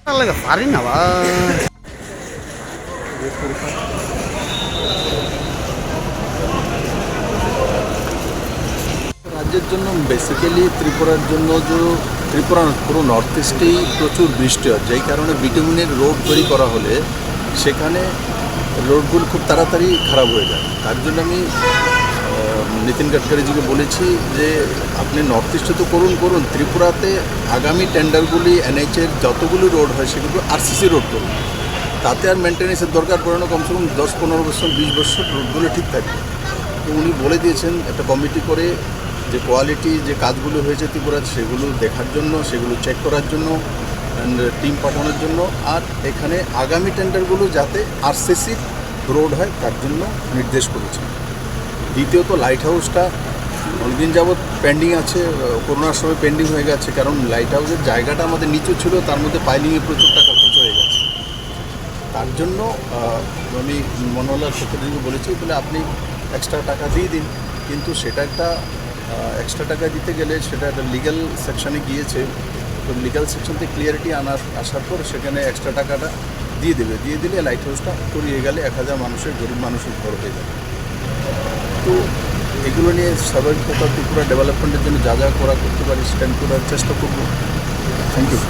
লাগে পারি না ভাই। রাজ্যের জন্য বেসিক্যালি ত্রিপুরার জন্য যে ত্রিপুরা পুরো নর্থ ইস্টেই প্রচুর বৃষ্টি হয়, যেই কারণে বিটুমিনের রোড তৈরি করা হলে সেখানে রোডগুলো খুব তাড়াতাড়ি খারাপ হয়ে যায়। তার জন্য আমি নীতিন গাডকারিজিকে বলেছি যে আপনি নর্থ ইস্টে তো করুন, ত্রিপুরাতে আগামী টেন্ডারগুলি এনএইচের যতগুলি রোড হয় সেগুলো আরসিসি রোড করুন। তাতে আর মেনটেন্যান্সের দরকার পড়ে না, কমসে কম 10-15 বছর 20 বছর রোডগুলো ঠিক থাকবে। তো উনি বলে দিয়েছেন একটা কমিটি করে যে কোয়ালিটি যে কাজগুলো হয়েছে ত্রিপুরাতে সেগুলো দেখার জন্য, সেগুলো চেক করার জন্য অ্যান্ড টিম পাঠানোর জন্য, আর এখানে আগামী টেন্ডারগুলো যাতে আরসিসি রোড হয় তার জন্য নির্দেশ করেছেন। দ্বিতীয়ত লাইট হাউসটা অনেকদিন যাবৎ পেন্ডিং আছে, করোনার সময় পেন্ডিং হয়ে গেছে, কারণ লাইট হাউসের জায়গাটা আমাদের নিচু ছিল, তার মধ্যে পাইলিংয়ে প্রচুর টাকা খরচ হয়ে গেছে। তার জন্য আমি মনোহরলাল সেক্রেটারিকে বলেছি, বলে আপনি এক্সট্রা টাকা দিয়ে দিন, কিন্তু সেটা একটা এক্সট্রা টাকা দিতে গেলে সেটা একটা লিগ্যাল সেকশনে গিয়েছে। তো লিগ্যাল সেকশন থেকে ক্লিয়ারিটি আসার পর সেখানে এক্সট্রা টাকাটা দিয়ে দিলে লাইট হাউসটা করিয়ে গেলে 1000 মানুষের, গরিব মানুষের ঘর হয়ে যাবে। তো এগুলো নিয়ে স্বাভাবিকতা ত্রিপুরা ডেভেলপমেন্টের জন্য যা যা করতে পারি সেটা আমি করার চেষ্টা করব। Thank you.